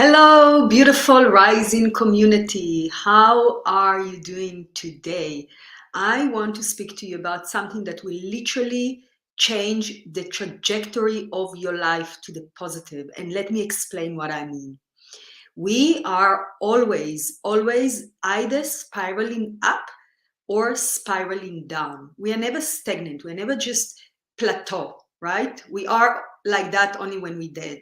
Hello, beautiful rising community. How are you doing today? I want to speak to you about something that will literally change the trajectory of your life to the positive. And let me explain what I mean. We are always either spiraling up or spiraling down. We are never stagnant. We're never just plateau, right? We are like that only when we're dead.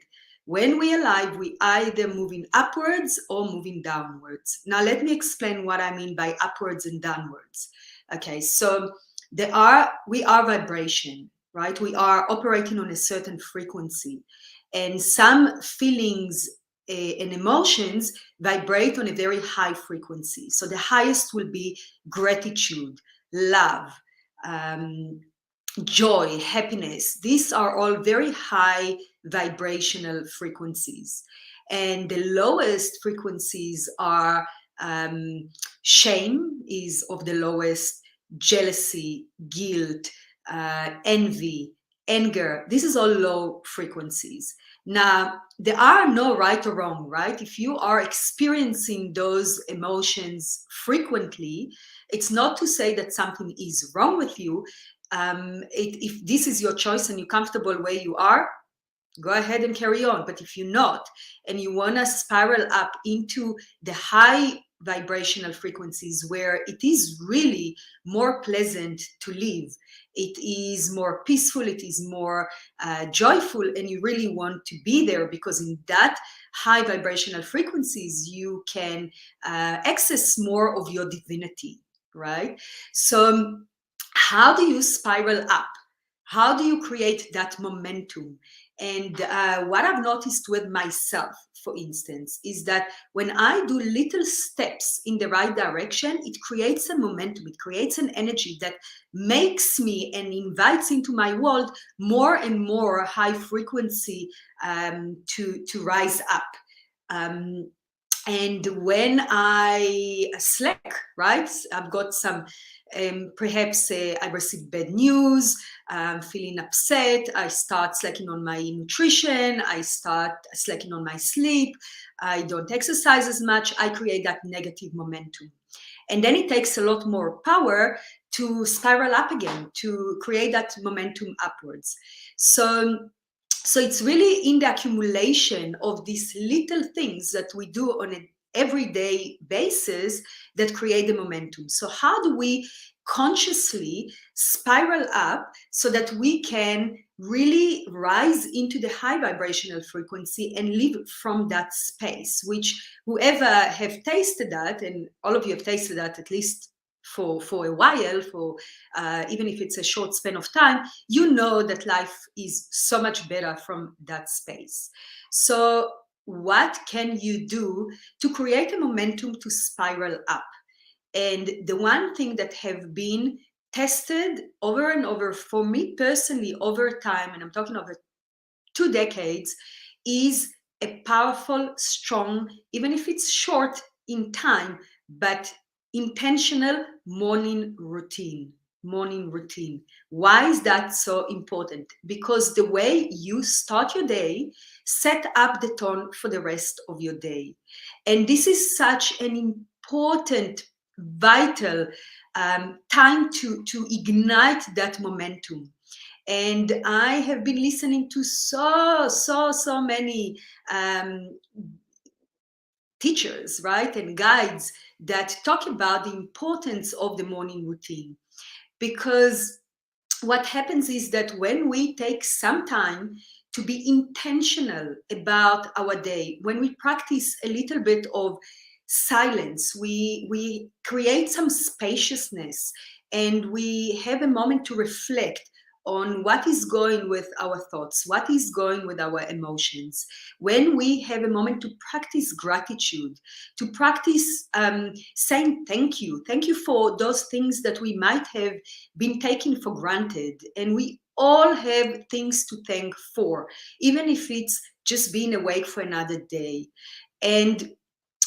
When we're alive, we either moving upwards or moving downwards. Now, let me explain what I mean by upwards and downwards. Okay, so we are vibration, right? We are operating on a certain frequency, and some feelings and emotions vibrate on a very high frequency. So the highest will be gratitude, love, um, joy, happiness. These are all very high vibrational frequencies. And the lowest frequencies are shame is of the lowest, jealousy, guilt, envy, anger. This is all low frequencies. Now, there are no right or wrong, right? If you are experiencing those emotions frequently, it's not to say that something is wrong with you. If this is your choice and you're comfortable where you are, go ahead and carry on. But if you're not, and you want to spiral up into the high vibrational frequencies where it is really more pleasant to live, it is more peaceful, it is more joyful, and you really want to be there, because in that high vibrational frequencies you can access more of your divinity, right? So how do you spiral up? How do you create that momentum? And what I've noticed with myself, for instance, is that when I do little steps in the right direction, it creates a momentum, it creates an energy that makes me and invites into my world more and more high frequency to rise up. Um, and when I slack, right, I've got some, perhaps I receive bad news, I'm feeling upset, I start slacking on my nutrition, I start slacking on my sleep, I don't exercise as much, I create that negative momentum. And then it takes a lot more power to spiral up again, to create that momentum upwards. So it's really in the accumulation of these little things that we do on an everyday basis that create the momentum. So how do we consciously spiral up so that we can really rise into the high vibrational frequency and live from that space, which whoever have tasted that, and all of you have tasted that at least for a while, for even if it's a short span of time, you know that life is so much better from that space. So what can you do to create a momentum to spiral up? And the one thing that have been tested over and over for me personally over time, and I'm talking over 2 decades, is a powerful, strong, even if it's short in time, but intentional morning routine. Morning routine. Why is that so important? Because the way you start your day set up the tone for the rest of your day. And this is such an important, vital time to ignite that momentum. And I have been listening to so many teachers, right, and guides that talk about the importance of the morning routine. Because what happens is that when we take some time to be intentional about our day, when we practice a little bit of silence, we create some spaciousness, and we have a moment to reflect on what is going with our thoughts, what is going with our emotions. When we have a moment to practice gratitude, to practice saying thank you for those things that we might have been taken for granted. And we all have things to thank for, even if it's just being awake for another day. And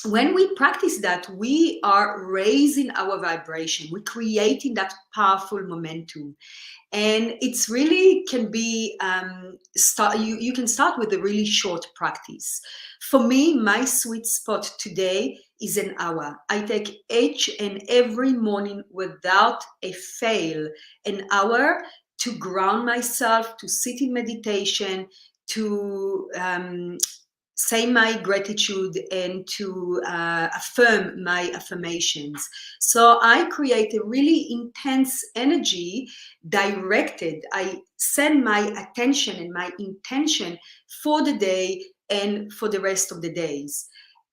when we practice that, we are raising our vibration. We're creating that powerful momentum. And it's really can be you can start with a really short practice. For me, my sweet spot today is an hour. I take each and every morning without a fail an hour to ground myself, to sit in meditation, to say my gratitude, and to affirm my affirmations. So I create a really intense energy directed. I send my attention and my intention for the day and for the rest of the days.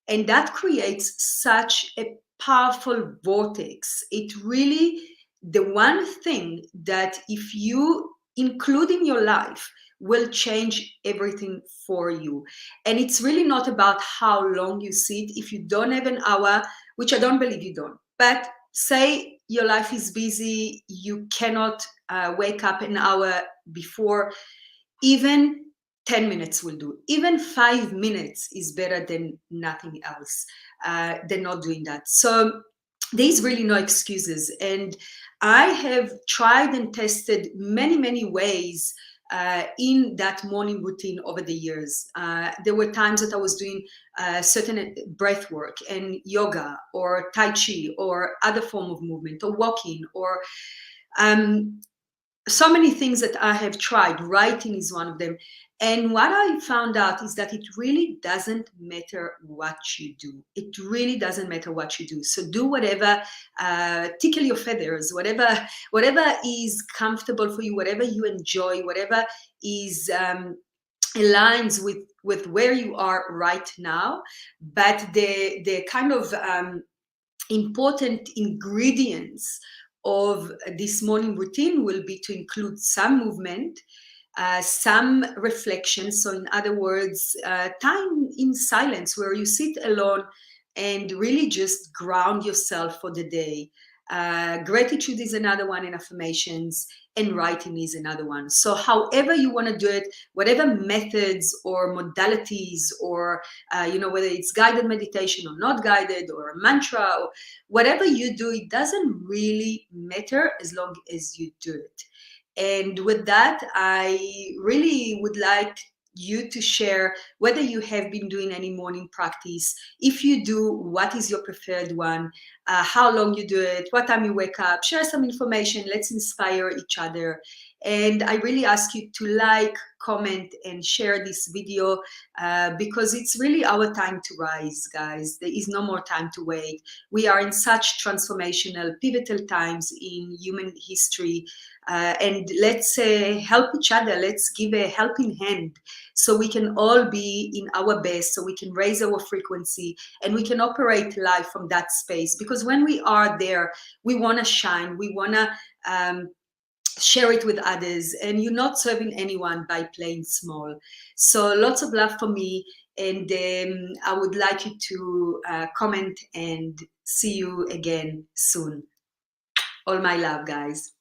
And that creates such a powerful vortex. It really, the one thing that if you include in your life, will change everything for you. And it's really not about how long you sit. If you don't have an hour, which I don't believe you don't, but say your life is busy, you cannot wake up an hour before, even 10 minutes will do. Even 5 minutes is better than nothing else, than not doing that. So there's really no excuses. And I have tried and tested many, many ways in that morning routine over the years. There were times that I was doing certain breath work and yoga or Tai Chi or other form of movement or walking or so many things that I have tried. Writing is one of them. And what I found out is that it really doesn't matter what you do. It really doesn't matter what you do. So do whatever, tickle your feathers, whatever is comfortable for you, whatever you enjoy, whatever is aligns with where you are right now. But the kind of important ingredients of this morning routine will be to include some movement, some reflection. So in other words, time in silence where you sit alone and really just ground yourself for the day. Gratitude is another one, and affirmations, and writing is another one. So however you want to do it, whatever methods or modalities, or whether it's guided meditation or not guided, or a mantra, or whatever you do, it doesn't really matter as long as you do it. And with that, I really would like you to share whether you have been doing any morning practice. If you do, what is your preferred one? How long you do it? What time you wake up? Share some information. Let's inspire each other. And I really ask you to like, comment, and share this video because it's really our time to rise, guys. There is no more time to wait. We are in such transformational, pivotal times in human history. And let's help each other. Let's give a helping hand so we can all be in our best, so we can raise our frequency and we can operate life from that space. Because when we are there, we want to shine. We want to share it with others, and you're not serving anyone by playing small. So lots of love for me, and I would like you to comment, and see you again soon. All my love, guys.